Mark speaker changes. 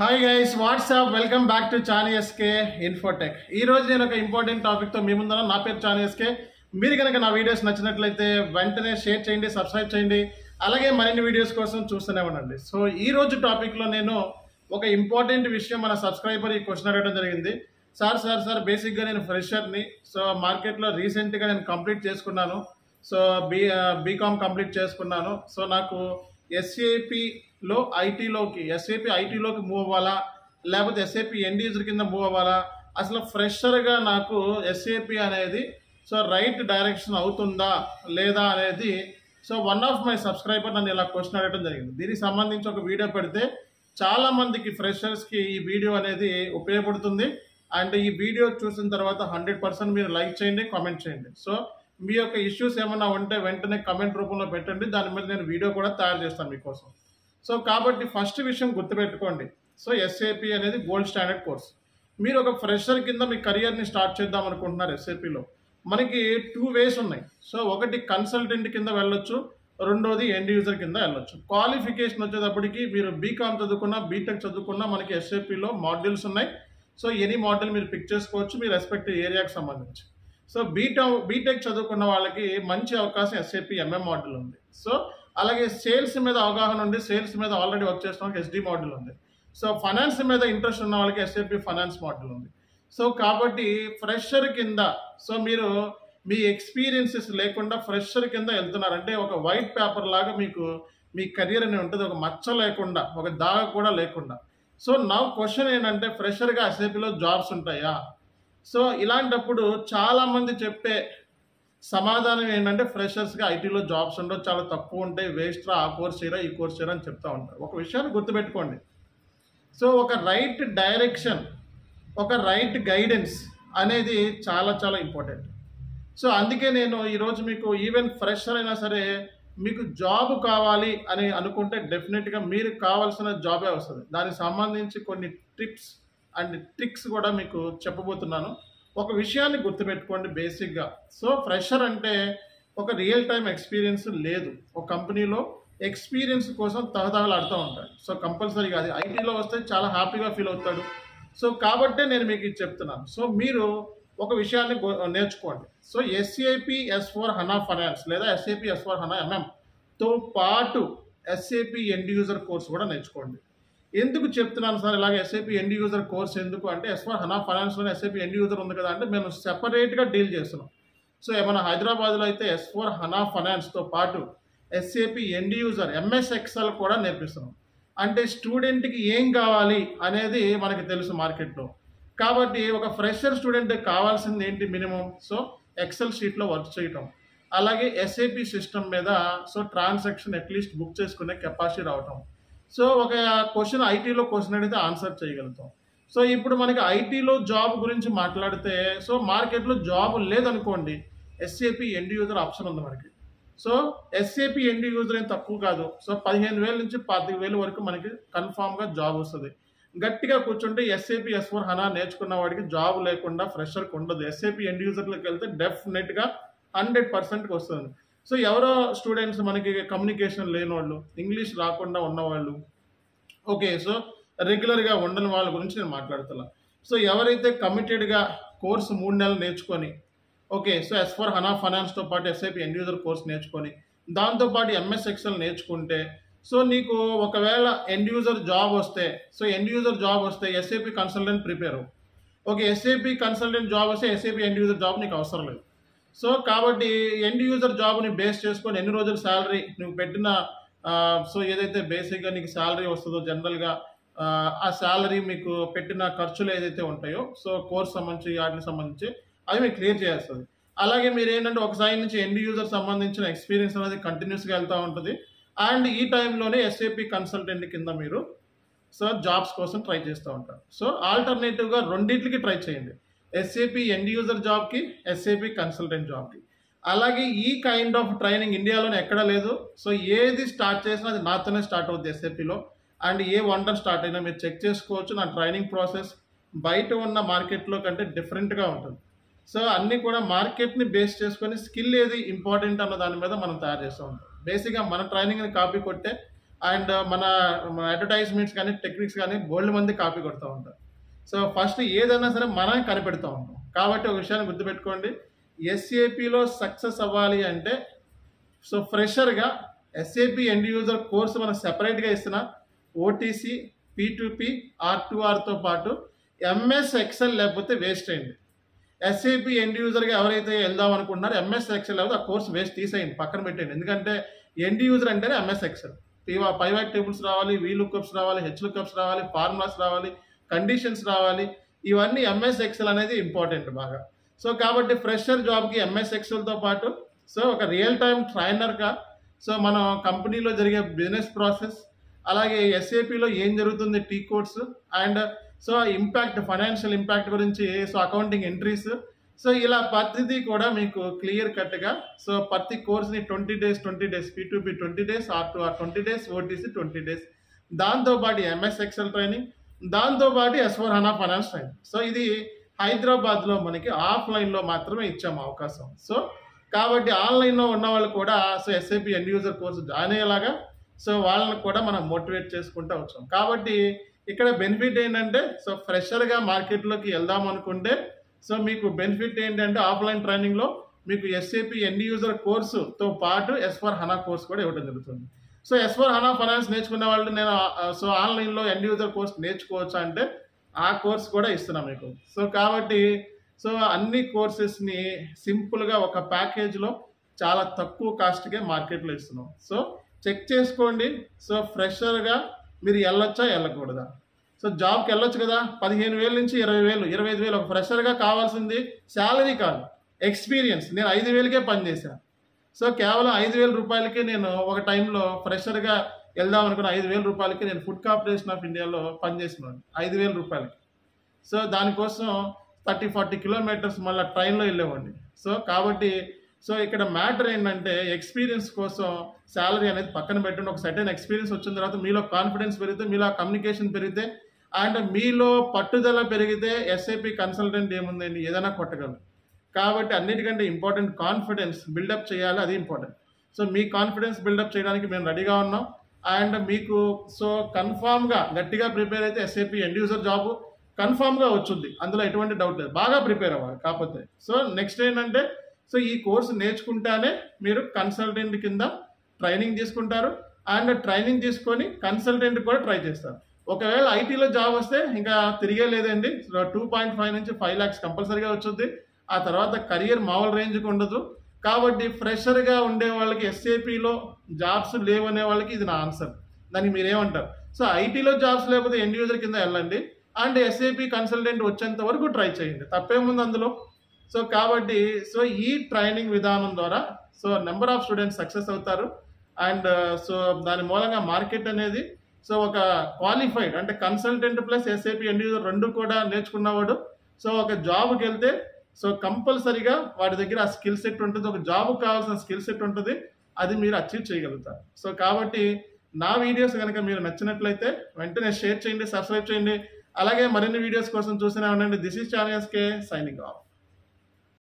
Speaker 1: Hi guys what's up welcome back to Chani SK Infotech. ఈ రోజు నేను ఒక ఇంపార్టెంట్ టాపిక్తో మీ ముందున్న. నా పేరు చానీ ఎస్కే. మీరు కనుక నా వీడియోస్ నచ్చినట్లయితే వెంటనే షేర్ చేయండి, సబ్స్క్రైబ్ చేయండి, అలాగే మరిన్ని వీడియోస్ కోసం చూస్తూనే ఉండండి. సో ఈ రోజు టాపిక్లో నేను ఒక ఇంపార్టెంట్ విషయం మన సబ్స్క్రైబర్ ఈ క్వశ్చన్ అడగడం జరిగింది. సార్ బేసిక్గా నేను ఫ్రెషర్ని. సో మార్కెట్లో రీసెంట్గా నేను కంప్లీట్ చేసుకున్నాను. సో బీకామ్ కంప్లీట్ చేసుకున్నాను. సో నాకు ఎస్ఏపిలో ఎస్ఏపి ఐటీలోకి మూవ్ అవ్వాలా, లేకపోతే ఎస్ఏపి ఎండ్ యూజర్ కింద మూవ్ అవ్వాలా, అసలు ఫ్రెషర్గా నాకు ఎస్ఏపి అనేది సో రైట్ డైరెక్షన్ అవుతుందా లేదా అనేది so one of my subscriber నన్ను ఇలా క్వశ్చన్ అడగడం జరిగింది. దీనికి సంబంధించి ఒక వీడియో పెడితే చాలామందికి ఫ్రెషర్స్కి ఈ వీడియో అనేది ఉపయోగపడుతుంది. అండ్ ఈ వీడియో చూసిన తర్వాత 100% మీరు లైక్ చేయండి, కామెంట్ చేయండి. సో మీ యొక్క ఇష్యూస్ ఏమైనా ఉంటే వెంటనే కమెంట్ రూపంలో పెట్టండి. దాని మీద నేను వీడియో కూడా తయారు చేస్తాను మీకోసం. సో కాబట్టి ఫస్ట్ విషయం గుర్తుపెట్టుకోండి. సో ఎస్ఏపి అనేది గోల్డ్ స్టాండర్డ్ కోర్స్. మీరు ఒక ఫ్రెషర్ కింద మీ కెరియర్ని స్టార్ట్ చేద్దాం అనుకుంటున్నారు. ఎస్ఏపిలో మనకి 2 వేస్ ఉన్నాయి. సో ఒకటి కన్సల్టెంట్ కింద వెళ్ళొచ్చు, రెండోది ఎండ్ యూజర్ కింద వెళ్ళొచ్చు. క్వాలిఫికేషన్ వచ్చేటప్పటికి మీరు బీకామ్ చదువుకున్నా, బీటెక్ చదువుకున్నా మనకి ఎస్ఏపిలో మాడ్యూల్స్ ఉన్నాయి. సో ఎనీ మాడ్యూల్ మీరు పిక్ చేసుకోవచ్చు మీ రెస్పెక్టివ్ ఏరియాకి సంబంధించి. సో బీటెక్ చదువుకున్న వాళ్ళకి మంచి అవకాశం ఎస్ఏపి ఎంఎం మాడ్యూల్ ఉంది. సో అలాగే సేల్స్ మీద అవగాహన ఉంది, సేల్స్ మీద ఆల్రెడీ వర్క్ చేసిన వాళ్ళకి ఎస్డి మాడ్యూల్ ఉంది. సో ఫైనాన్స్ మీద ఇంట్రెస్ట్ ఉన్న వాళ్ళకి ఎస్ఏపి ఫైనాన్స్ మాడ్యూల్ ఉంది. సో కాబట్టి ఫ్రెషర్ కింద సో మీరు మీ ఎక్స్పీరియన్సెస్ లేకుండా ఫ్రెషర్ కింద వెళ్తున్నారంటే ఒక వైట్ పేపర్ లాగా మీకు మీ కెరియర్ అనేది ఉంటుంది, ఒక మచ్చ లేకుండా, ఒక దాగ కూడా లేకుండా. సో నా క్వశ్చన్ ఏంటంటే ఫ్రెషర్గా ఎస్ఏపిలో జాబ్స్ ఉంటాయా? సో ఇలాంటప్పుడు చాలామంది చెప్పే సమాధానం ఏంటంటే ఫ్రెషర్స్గా ఐటీలో జాబ్స్ ఉండవు, చాలా తక్కువ ఉంటాయి, వేస్ట్రా, ఆ కోర్స్ చేయరా, ఈ కోర్స్ చేయరా అని చెప్తా ఉంటారు. ఒక విషయాన్ని గుర్తుపెట్టుకోండి. సో ఒక రైట్ డైరెక్షన్, ఒక రైట్ గైడెన్స్ అనేది చాలా చాలా ఇంపార్టెంట్. సో అందుకే నేను ఈరోజు మీకు ఈవెన్ ఫ్రెషర్ అయినా సరే మీకు జాబ్ కావాలి అని అనుకుంటే డెఫినెట్గా మీరు కావాల్సిన జాబే వస్తుంది. దానికి సంబంధించి కొన్ని టిప్స్ అండ్ ట్రిక్స్ కూడా మీకు చెప్పబోతున్నాను. ఒక విషయాన్ని గుర్తుపెట్టుకోండి బేసిక్గా. సో ఫ్రెషర్ అంటే ఒక రియల్ టైం ఎక్స్పీరియన్స్ లేదు. ఒక కంపెనీలో ఎక్స్పీరియన్స్ కోసం తహతహలాడుతూ ఉంటాడు. సో కంపల్సరీగా అది ఐటీలో వస్తే చాలా హ్యాపీగా ఫీల్ అవుతాడు. సో కాబట్టే నేను మీకు ఇది చెప్తున్నాను. సో మీరు ఒక విషయాన్ని నేర్చుకోండి. సో ఎస్ఏపి S4 హనా ఫైనాన్స్ లేదా ఎస్ఏపి S4 హనా ఎంఎంతో పాటు ఎస్ఏపి ఎండ్ యూజర్ కోర్స్ కూడా నేర్చుకోండి. ఎందుకు చెప్తున్నాను సార్ ఇలాగ ఎస్ఏపి ఎండ్ యూజర్ కోర్స్ ఎందుకు అంటే S4 హనా ఫైనాన్స్లోనే ఎస్ఏపి ఎండ్ యూజర్ ఉంది కదా అంటే మేము సెపరేట్గా డీల్ చేస్తున్నాం. సో ఏమైనా హైదరాబాద్లో అయితే S4 హనా ఫైనాన్స్తో పాటు SAP end user MS Excel కూడా నేర్పిస్తున్నాం. అంటే స్టూడెంట్కి ఏం కావాలి అనేది మనకి తెలుసు మార్కెట్లో. కాబట్టి ఒక ఫ్రెషర్ స్టూడెంట్కి కావాల్సింది ఏంటి మినిమం? సో ఎక్సెల్ షీట్లో వర్క్ చేయటం, అలాగే ఎస్ఏపి సిస్టమ్ మీద సో ట్రాన్సాక్షన్ అట్లీస్ట్ బుక్ చేసుకునే కెపాసిటీ రావటం. సో ఒక క్వశ్చన్ ఐటీలో క్వశ్చన్ అడిగితే ఆన్సర్ చేయగలుగుతాం. సో ఇప్పుడు మనకి ఐటీలో జాబ్ గురించి మాట్లాడితే సో మార్కెట్లో జాబ్ లేదనుకోండి, ఎస్ఏపి ఎండ్ యూజర్ ఆప్షన్ ఉంది మనకి. సో ఎస్ఏపి ఎండ్ యూజర్ ఏం తక్కువ కాదు. సో 15,000 నుంచి 25,000 వరకు మనకి కన్ఫామ్గా జాబ్ వస్తుంది. గట్టిగా కూర్చుంటే ఎస్ఏపి S4 హనా నేర్చుకున్న వాడికి జాబ్ లేకుండా ఫ్రెషర్కి ఉండదు. ఎస్ఏపి ఎండ్ యూజర్లోకి వెళ్తే డెఫినెట్గా 100%కి వస్తుంది. సో ఎవరో స్టూడెంట్స్ మనకి కమ్యూనికేషన్ లేని వాళ్ళు, ఇంగ్లీష్ రాకుండా ఉన్నవాళ్ళు, ఓకే, సో రెగ్యులర్గా ఉండని వాళ్ళ గురించి నేను మాట్లాడుతున్నా. సో ఎవరైతే కమిటెడ్గా కోర్సు 3 నెలలు నేర్చుకొని ఓకే సో S4 హనా ఫైనాన్స్తో పాటు ఎస్ఏపి ఎండ్ యూజర్ కోర్స్ నేర్చుకొని దాంతోపాటు ఎంఎస్ ఎక్సెల్ నేర్చుకుంటే సో నీకు ఒకవేళ ఎండ్ యూజర్ జాబ్ వస్తే సో ఎండ్ యూజర్ జాబ్ వస్తే SAP consultant prepare. Okay SAP consultant job వస్తే ఎస్ఏపి ఎండ్ యూజర్ జాబ్ నీకు అవసరం లేదు. సో కాబట్టి ఎండ్ యూజర్ జాబ్ని బేస్ చేసుకొని ఎన్ని రోజులు శాలరీ నువ్వు పెట్టిన సో ఏదైతే బేసిక్గా నీకు శాలరీ వస్తుందో జనరల్గా ఆ శాలరీ మీకు పెట్టిన ఖర్చులు ఏదైతే ఉంటాయో సో కోర్స్ సంబంధించి వాటికి సంబంధించి అవి మీకు క్లియర్ చేస్తుంది. అలాగే మీరు ఏంటంటే ఒక సైడ్ నుంచి ఎండ్ యూజర్ సంబంధించిన ఎక్స్పీరియన్స్ అనేది కంటిన్యూస్గా వెళ్తూ ఉంటుంది. అండ్ ఈ టైంలోనే ఎస్ఏపి కన్సల్టెంట్ కింద మీరు సో జాబ్స్ కోసం ట్రై చేస్తూ ఉంటారు. సో ఆల్టర్నేటివ్గా రెండింటికి ట్రై చేయండి, ఎస్ఏపి ఎండ్ యూజర్ జాబ్కి, ఎస్ఏపి కన్సల్టెంట్ జాబ్కి. అలాగే ఈ కైండ్ ఆఫ్ ట్రైనింగ్ ఇండియాలోనే ఎక్కడ లేదు. సో ఏది స్టార్ట్ చేసినా అది నాతోనే స్టార్ట్ అవుతుంది ఎస్ఏపిలో. అండ్ ఏ వండర్ స్టార్ట్ అయినా మీరు చెక్ చేసుకోవచ్చు. నా ట్రైనింగ్ ప్రాసెస్ బయట ఉన్న మార్కెట్లో కంటే డిఫరెంట్గా ఉంటుంది. సో అన్నీ కూడా మార్కెట్ని బేస్ చేసుకొని స్కిల్ ఏది ఇంపార్టెంట్ అన్న దాని మీద మనం తయారు చేస్తూ ఉంటాం. బేసిక్గా మన ట్రైనింగ్ని కాపీ కొట్టే అండ్ మన అడ్వర్టైజ్మెంట్స్ కానీ టెక్నిక్స్ కానీ బోల్డ్ మంది కాపీ కొడుతూ ఉంటారు. సో ఫస్ట్ ఏదైనా సరే మనం కనిపెడుతూ ఉంటాం. కాబట్టి ఒక విషయాన్ని గుర్తుపెట్టుకోండి, ఎస్ఏపిలో సక్సెస్ అవ్వాలి అంటే సో ఫ్రెషర్గా ఎస్ఏపి ఎండ్ యూజర్ కోర్సు మనం సెపరేట్గా ఇస్తున్న ఓటీసీ, P2P, R2Rతో పాటు MS ఎక్సెల్ లేకపోతే వేస్ట్ అయింది. ఎస్ఏపి ఎండ్ యూజర్గా ఎవరైతే వెళ్దాం అనుకుంటున్నారో MS ఎక్సెల్ లేకపోతే ఆ కోర్స్ వేస్ట్ తీసేయండి, పక్కన పెట్టండి. ఎందుకంటే ఎండ్ యూజర్ అంటేనే MS ఎక్సెల్. పైవాట్ టేబుల్స్ రావాలి, VLOOKUPs రావాలి, HLOOKUPs రావాలి, ఫార్ములాస్ రావాలి, కండిషన్స్ రావాలి. ఇవన్నీ MS ఎక్సెల్ అనేది ఇంపార్టెంట్ బాగా. సో కాబట్టి ఫ్రెషర్ జాబ్కి MS ఎక్సెల్తో పాటు సో ఒక రియల్ టైమ్ ట్రైనర్గా సో మనం కంపెనీలో జరిగే బిజినెస్ ప్రాసెస్, అలాగే ఎస్ఏపిలో ఏం జరుగుతుంది T codes, and so impact, financial impact గురించి, సో అకౌంటింగ్ ఎంట్రీస్, సో ఇలా ప్రతిదీ కూడా మీకు క్లియర్ కట్గా సో ప్రతి కోర్స్ని 20 days P2P 20 days, R2R 20 days, OTC 20 days, దాంతోపాటు MS ఎక్సెల్ ట్రైనింగ్, దాంతోపాటు S/4HANA ఫైనాన్స్ ట్రైనింగ్. సో ఇది హైదరాబాద్లో మనకి ఆఫ్లైన్లో మాత్రమే ఇచ్చాము అవకాశం. సో కాబట్టి ఆన్లైన్లో ఉన్న వాళ్ళు కూడా so SAP end user course join అయ్యేలాగా సో వాళ్ళని కూడా మనం మోటివేట్ చేసుకుంటూ వచ్చాం. కాబట్టి ఇక్కడ బెనిఫిట్ ఏంటంటే సో ఫ్రెషర్గా మార్కెట్లోకి వెళ్దాం అనుకుంటే సో మీకు బెనిఫిట్ ఏంటంటే ఆఫ్లైన్ ట్రైనింగ్లో మీకు ఎస్ఏపి ఎండ్ యూజర్ కోర్సుతో పాటు S/4HANA కోర్స్ కూడా ఇవ్వడం జరుగుతుంది. సో S/4HANA ఫైనాన్స్ నేర్చుకునే వాళ్ళు నేను సో ఆన్లైన్లో ఎండ్ యూజర్ కోర్స్ నేర్చుకోవచ్చా అంటే ఆ కోర్స్ కూడా ఇస్తున్నాం మీకు. సో కాబట్టి సో అన్ని కోర్సెస్ని సింపుల్గా ఒక ప్యాకేజ్లో చాలా తక్కువ కాస్ట్కే మార్కెట్లో ఇస్తున్నాం. సో చెక్ చేసుకోండి. సో ఫ్రెషర్గా మీరు వెళ్ళొచ్చా వెళ్ళకూడదా? సో జాబ్కి వెళ్ళొచ్చు కదా, 15,000 నుంచి 20,000, 25,000 ఒక ఫ్రెషర్గా కావాల్సింది శాలరీ కాదు, ఎక్స్పీరియన్స్. నేను 5,000కే పనిచేశాను. సో కేవలం 5,000 రూపాయలకి నేను ఒక టైంలో ఫ్రెషర్గా వెళ్దాం అనుకున్న 5,000 రూపాయలకి నేను ఫుడ్ కార్పొరేషన్ ఆఫ్ ఇండియాలో పనిచేస్తున్నాను 5,000 రూపాయలకి. సో దానికోసం 30-40 కిలోమీటర్స్ మళ్ళీ ట్రైన్లో వెళ్ళేవాడిని. సో కాబట్టి సో ఇక్కడ మ్యాటర్ ఏంటంటే ఎక్స్పీరియన్స్ కోసం శాలరీ అనేది పక్కన పెట్టండి. ఒక సర్టెన్ ఎక్స్పీరియన్స్ వచ్చిన తర్వాత మీలో కాన్ఫిడెన్స్ పెరిగితే, మీలో కమ్యూనికేషన్ పెరిగితే, అండ్ మీలో పట్టుదల పెరిగితే ఎస్ఏపి కన్సల్టెంట్ ఏముందండి, ఏదైనా కొట్టగలరు. కాబట్టి అన్నిటికంటే ఇంపార్టెంట్ కాన్ఫిడెన్స్ బిల్డప్ చేయాలి, అది ఇంపార్టెంట్. సో మీ కాన్ఫిడెన్స్ బిల్డప్ చేయడానికి మేము రెడీగా ఉన్నాం. అండ్ మీకు సో కన్ఫామ్గా గట్టిగా ప్రిపేర్ అయితే ఎస్ఏపి ఎండ్ యూజర్ జాబు కన్ఫామ్గా వచ్చుద్ది, అందులో ఎటువంటి డౌట్ లేదు. బాగా ప్రిపేర్ అవ్వాలి. కాకపోతే సో నెక్స్ట్ ఏంటంటే సో ఈ కోర్సు నేర్చుకుంటానే మీరు కన్సల్టెంట్ కింద ట్రైనింగ్ తీసుకుంటారు, అండ్ ట్రైనింగ్ తీసుకొని కన్సల్టెంట్ కూడా ట్రై చేస్తారు. ఒకవేళ ఐటీలో జాబ్ వస్తే ఇంకా తిరిగే లేదండి. 2.5 నుంచి 5 lakhs కంపల్సరీగా వచ్చుద్ది. ఆ తర్వాత కెరియర్ మామూలు రేంజ్కి ఉండదు. కాబట్టి ఫ్రెషర్గా ఉండే వాళ్ళకి ఎస్ఏపిలో జాబ్స్ లేవనే వాళ్ళకి ఇది నా ఆన్సర్. దానికి మీరేమంటారు? సో ఐటీలో జాబ్స్ లేకపోతే ఎండ్ యూజర్ కింద వెళ్ళండి, అండ్ ఎస్ఏపి కన్సల్టెంట్ వచ్చేంత వరకు ట్రై చేయండి, తప్పేముంది అందులో. సో కాబట్టి సో ఈ ట్రైనింగ్ విధానం ద్వారా so number of students success అవుతారు. అండ్ సో దాని మూలంగా మార్కెట్ అనేది సో ఒక క్వాలిఫైడ్ అంటే consultant plus SAP end user రెండు కూడా నేర్చుకున్నవాడు సో ఒక జాబ్కి వెళ్తే సో కంపల్సరీగా వాడి దగ్గర ఆ స్కిల్ సెట్ ఉంటుంది, ఒక జాబ్కి కావాల్సిన స్కిల్ సెట్ ఉంటుంది, అది మీరు అచీవ్ చేయగలుగుతారు. సో కాబట్టి నా వీడియోస్ కనుక మీరు నచ్చినట్లయితే వెంటనే షేర్ చేయండి, సబ్స్క్రైబ్ చేయండి. అలాగే మరిన్ని వీడియోస్ కోసం చూస్తూనే ఉండండి. This is channel SK signing of.